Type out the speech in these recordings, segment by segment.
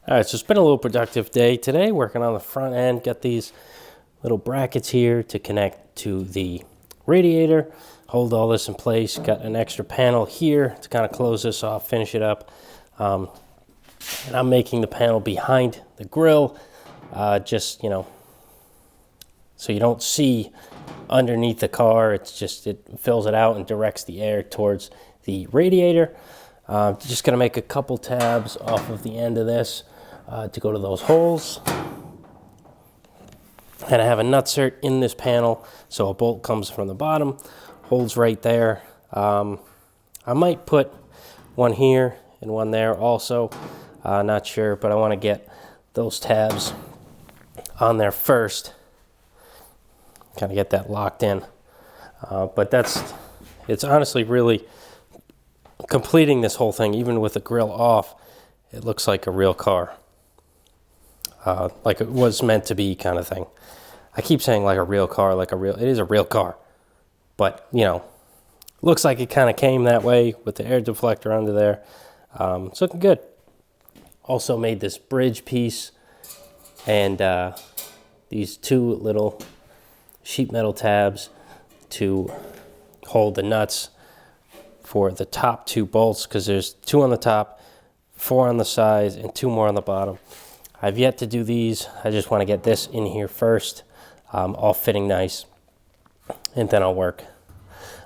All right, so it's been a little productive day today, working on the front end. Got these little brackets here to connect to the radiator, hold all this in place. Got an extra panel here to kind of close this off, finish it up. And I'm making the panel behind the grill, just, so you don't see underneath the car. It's just, it fills it out and directs the air towards the radiator. Just gonna make a couple tabs off of the end of this to go to those holes. And I have a nutsert in this panel, so a bolt comes from the bottom, holds right there. I might put one here and one there also, not sure, but I want to get those tabs on there first, kind of get that locked in. But it's honestly really completing this whole thing, even with the grill off. It looks like a real car, like it was meant to be, kind of thing. I keep saying like a real car, it is a real car, but looks like it kind of came that way with the air deflector under there. It's looking good. Also made this bridge piece and these two little sheet metal tabs to hold the nuts for the top two bolts, because there's 2 on the top, 4 on the sides, and 2 more on the bottom. I've yet to do these. I just want to get this in here first, all fitting nice, and then I'll work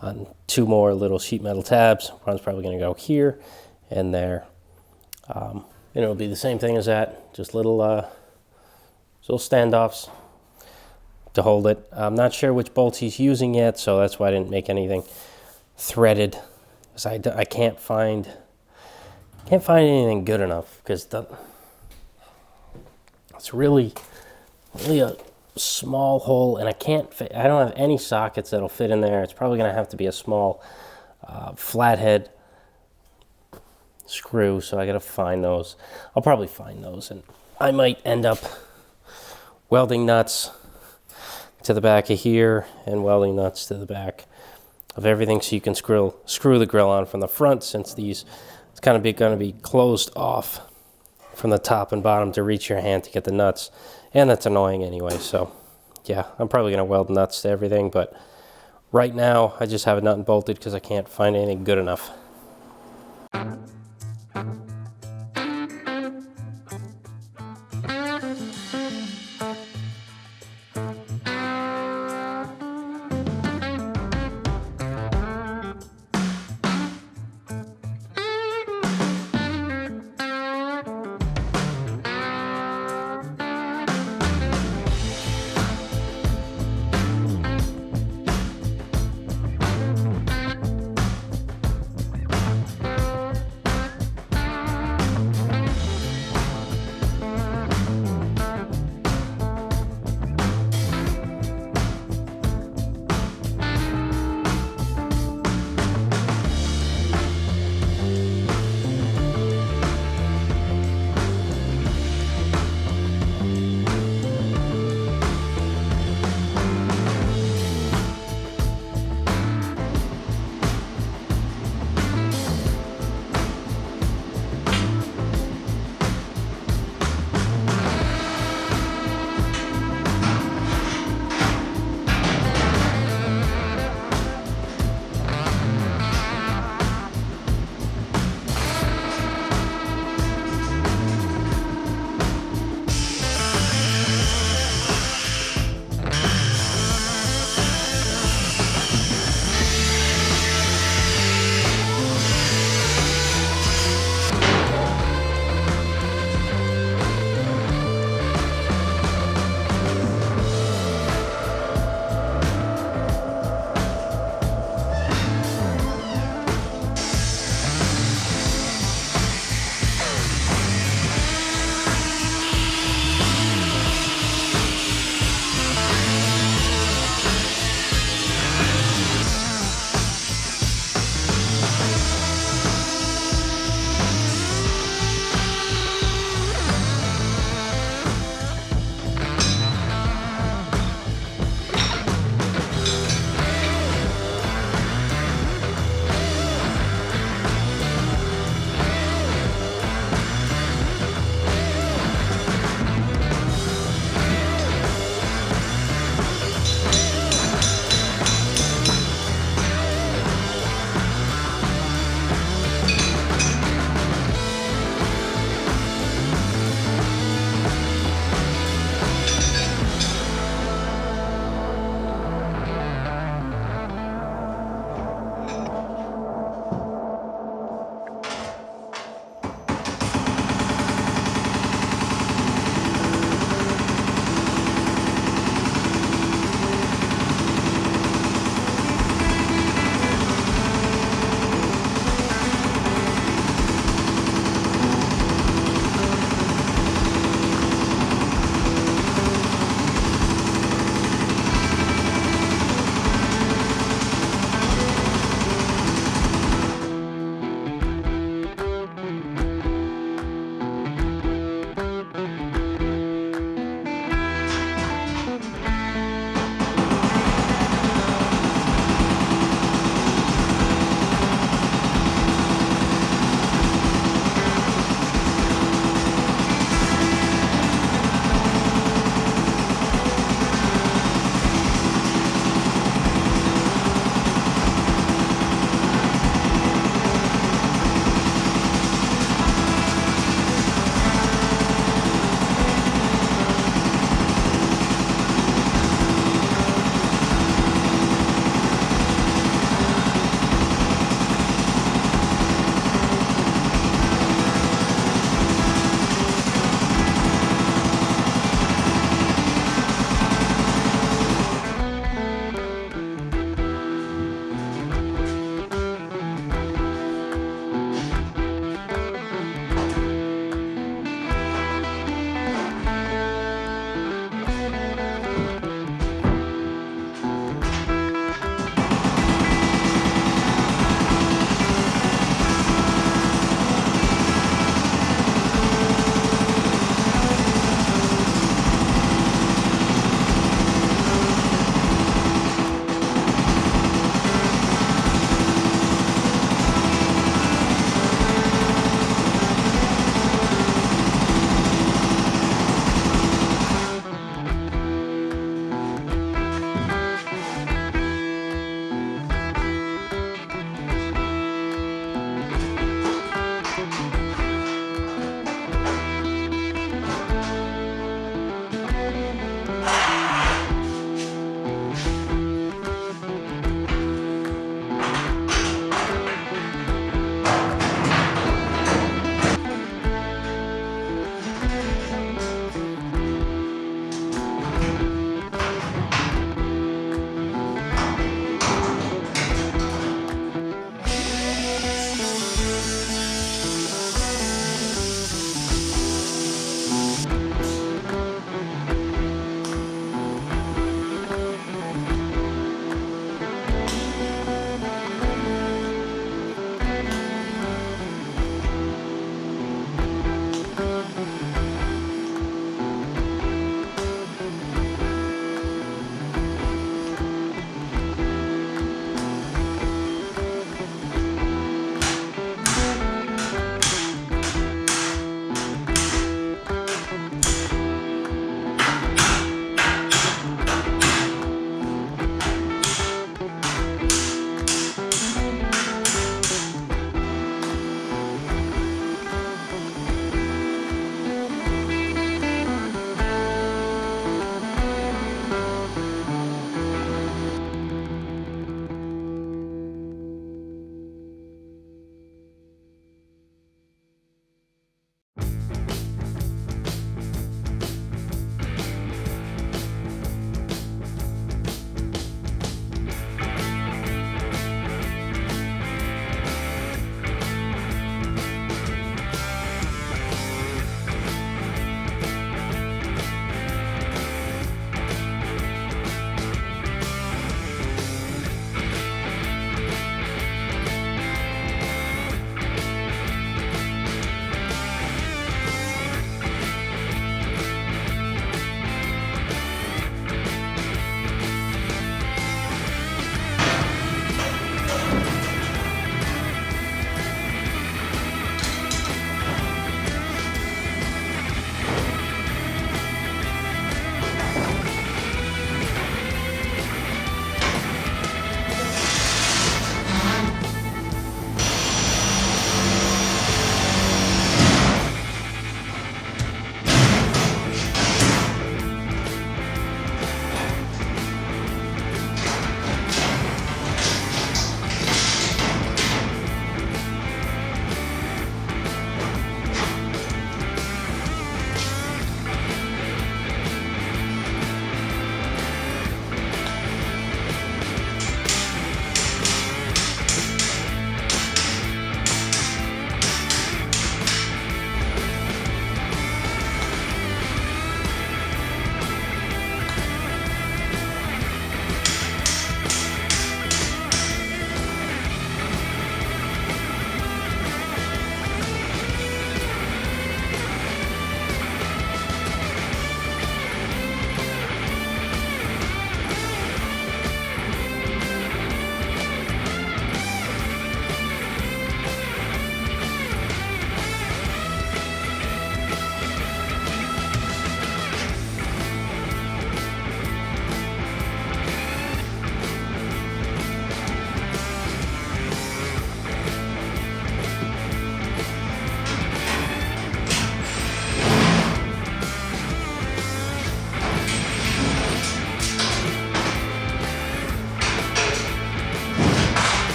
on 2 more little sheet metal tabs. One's probably going to go here and there. And it'll be the same thing as that, just little standoffs to hold it. I'm not sure which bolts he's using yet, so that's why I didn't make anything threaded, because I can't find anything good enough, because it's really a small hole, and I don't have any sockets that'll fit in there. It's probably going to have to be a small flathead screw, so I got to find those. I'll probably find those, and I might end up welding nuts to the back of here and welding nuts to the back of everything, so you can screw the grill on from the front, since it's kind of going to be closed off from the top and bottom to reach your hand to get the nuts, and that's annoying anyway. So yeah, I'm probably going to weld nuts to everything, but right now I just have it nut and bolted because I can't find anything good enough.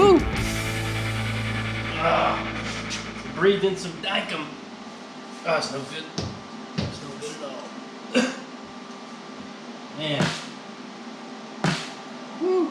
Woo! Breathed in some dicum. Oh, it's no good. It's no good at all. Man. Woo!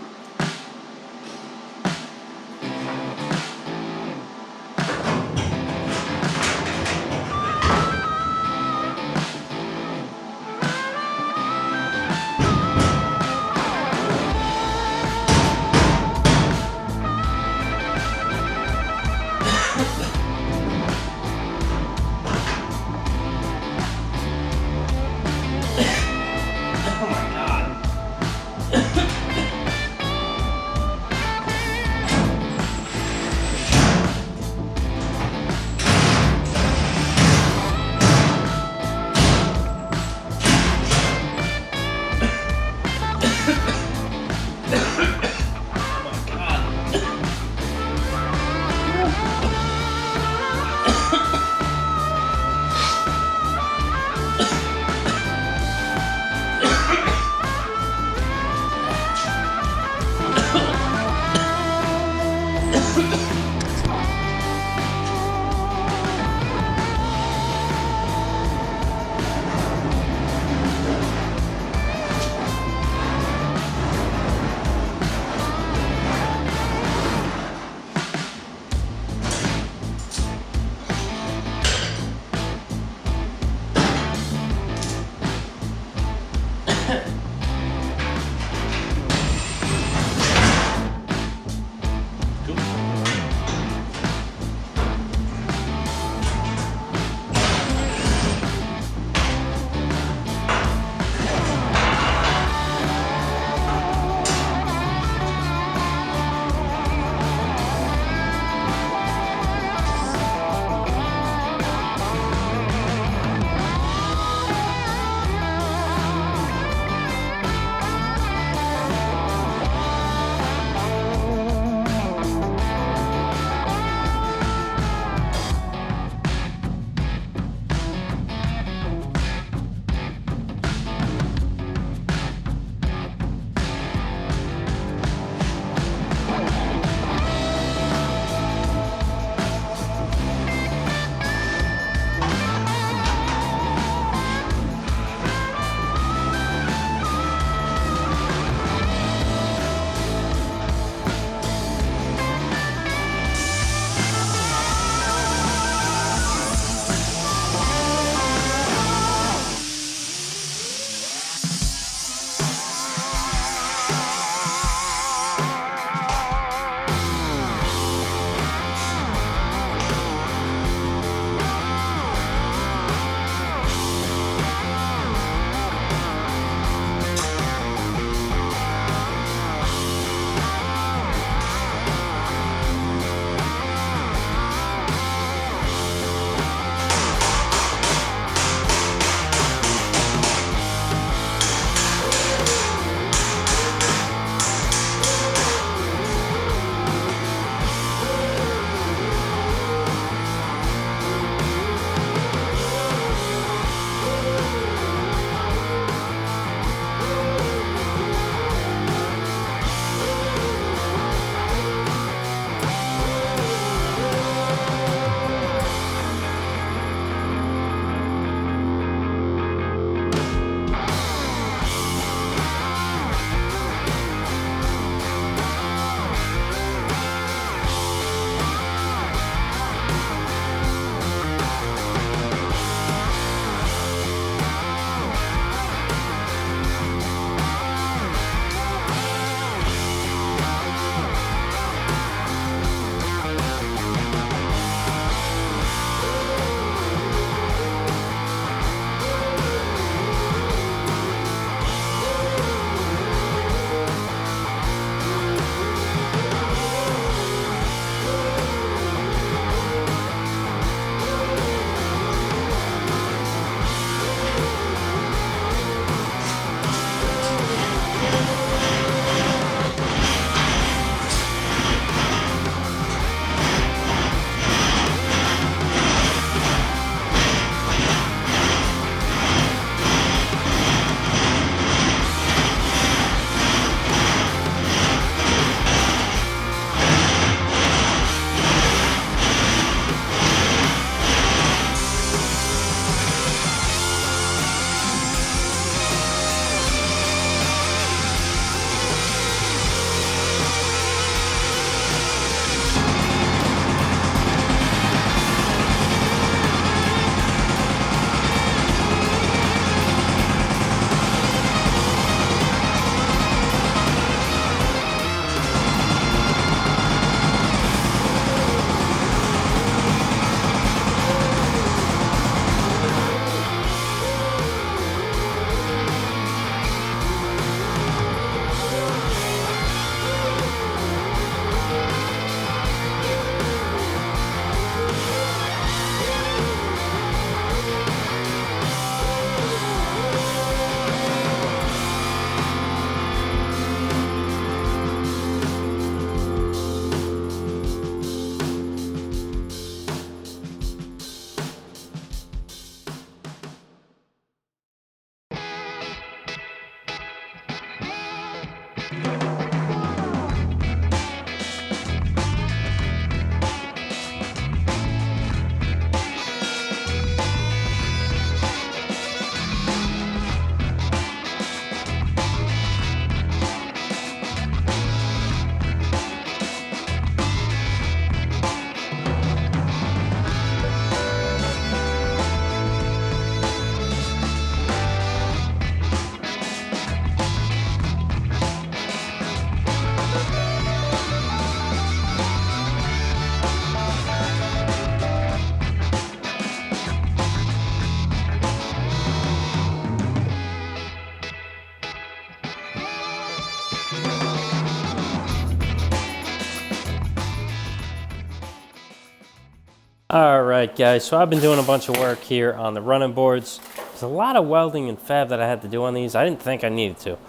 All right, guys, so I've been doing a bunch of work here on the running boards. There's a lot of welding and fab that I had to do on these. I didn't think I needed to,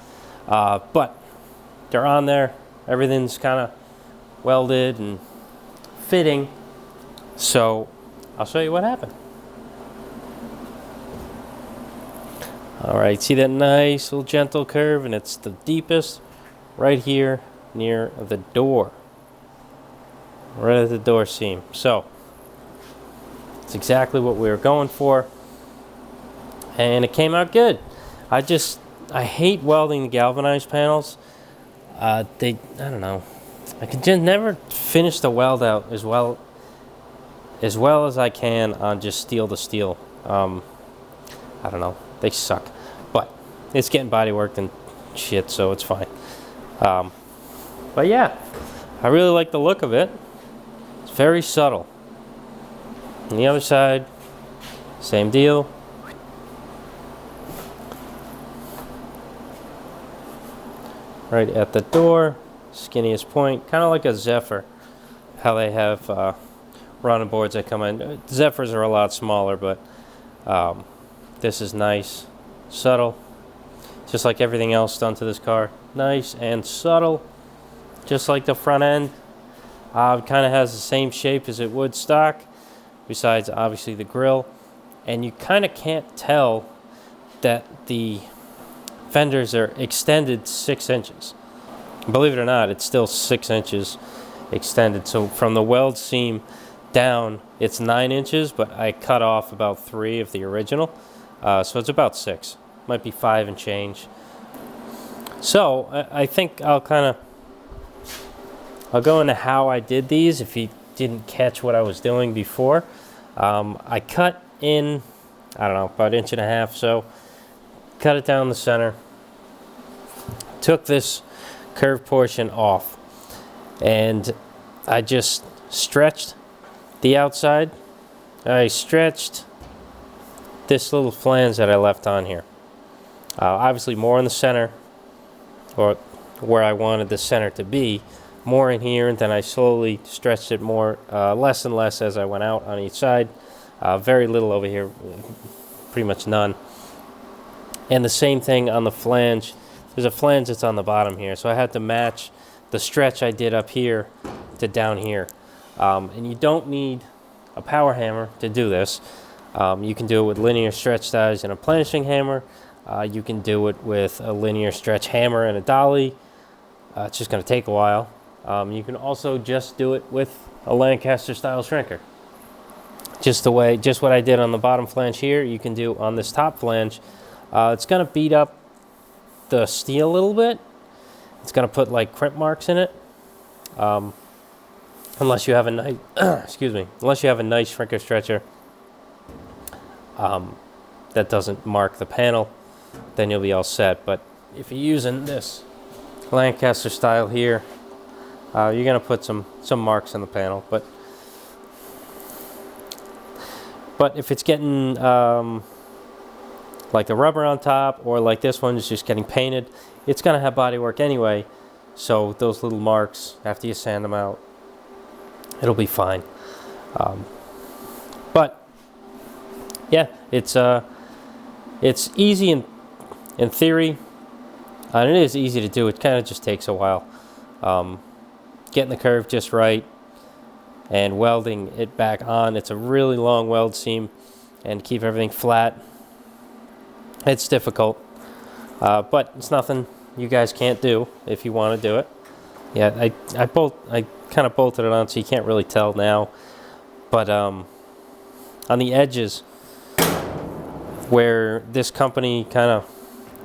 but they're on there. Everything's kind of welded and fitting. So I'll show you what happened. All right, see that nice little gentle curve, and it's the deepest right here near the door, right at the door seam. So it's exactly what we were going for, and it came out good. I hate welding the galvanized panels. I don't know, I can just never finish the weld out as well as I can on just steel to steel. I don't know, they suck, but it's getting body worked and shit, so it's fine. But yeah, I really like the look of it. It's very subtle. On the other side, same deal. Right at the door, skinniest point, kind of like a Zephyr, how they have running boards that come in. Zephyrs are a lot smaller, but this is nice, subtle, just like everything else done to this car. Nice and subtle, just like the front end. It kind of has the same shape as it would stock, besides obviously the grill, and you kind of can't tell that the fenders are extended 6 inches. Believe it or not, it's still 6 inches extended. So from the weld seam down, it's 9 inches, but I cut off about 3 of the original, so it's about 6. Might be 5 and change. So I think I'll go into how I did these if you didn't catch what I was doing before. I cut in, I don't know, about 1.5 inches, so cut it down the center, took this curved portion off, and I just stretched the outside. I stretched this little flange that I left on here, obviously more in the center, or where I wanted the center to be, more in here, and then I slowly stretched it more, less and less as I went out on each side. Very little over here, pretty much none. And the same thing on the flange. There's a flange that's on the bottom here, so I had to match the stretch I did up here to down here. And you don't need a power hammer to do this. You can do it with linear stretch dies and a planishing hammer. You can do it with a linear stretch hammer and a dolly. It's just going to take a while. You can also just do it with a Lancaster style shrinker. Just what I did on the bottom flange here, you can do on this top flange. It's going to beat up the steel a little bit. It's going to put like crimp marks in it. Unless you have a nice, unless you have a nice shrinker stretcher that doesn't mark the panel, then you'll be all set. But if you're using this Lancaster style here, you're going to put some marks in the panel. But if it's getting like the rubber on top, or like this one is just getting painted, it's going to have body work anyway. So those little marks, after you sand them out, it'll be fine. But yeah, it's easy in theory, and it is easy to do. It kind of just takes a while. Getting the curve just right and welding it back on. It's a really long weld seam, and keep everything flat, it's difficult, but it's nothing you guys can't do if you want to do it. Yeah, I kind of bolted it on so you can't really tell now, but on the edges where this company kind of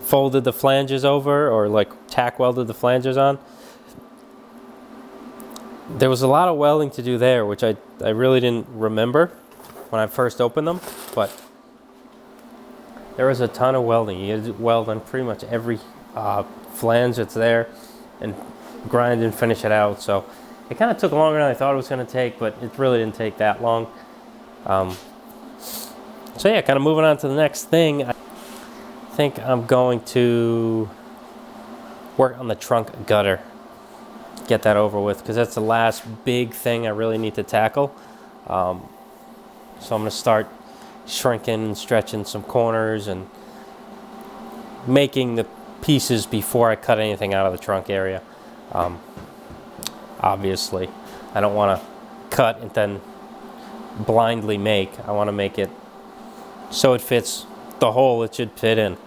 folded the flanges over, or like tack welded the flanges on, there was a lot of welding to do there, which I really didn't remember when I first opened them, but there was a ton of welding. You had to weld on pretty much every flange that's there and grind and finish it out. So it kind of took longer than I thought it was going to take, but it really didn't take that long. So yeah, kind of moving on to the next thing. I think I'm going to work on the trunk gutter. Get that over with, because that's the last big thing I really need to tackle. So I'm going to start shrinking and stretching some corners and making the pieces before I cut anything out of the trunk area. Obviously, I don't want to cut and then blindly make. I want to make it so it fits the hole it should fit in.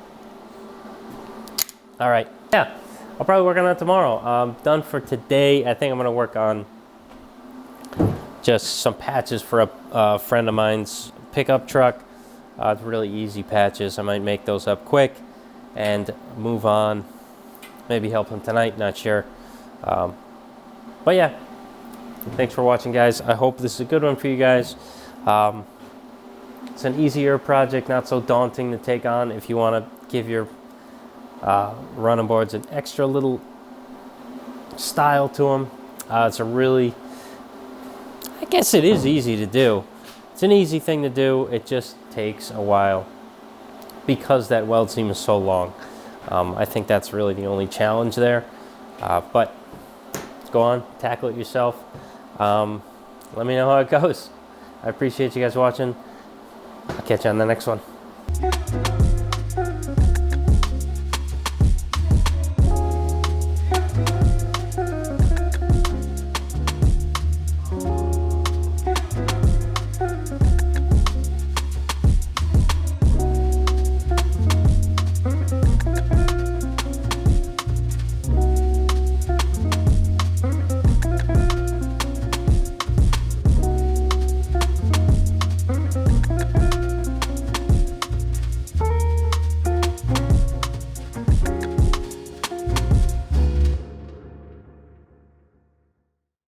All right, yeah, I'll probably work on that tomorrow. I'm done for today. I think I'm going to work on just some patches for a friend of mine's pickup truck. It's really easy patches. I might make those up quick and move on. Maybe help him tonight, not sure. But yeah, thanks for watching, guys. I hope this is a good one for you guys. It's an easier project, not so daunting to take on if you want to give your running boards an extra little style to them. It's a really, I guess it is easy to do. It's an easy thing to do. It just takes a while because that weld seam is so long. I think that's really the only challenge there. But go on, tackle it yourself. Let me know how it goes. I appreciate you guys watching. I'll catch you on the next one.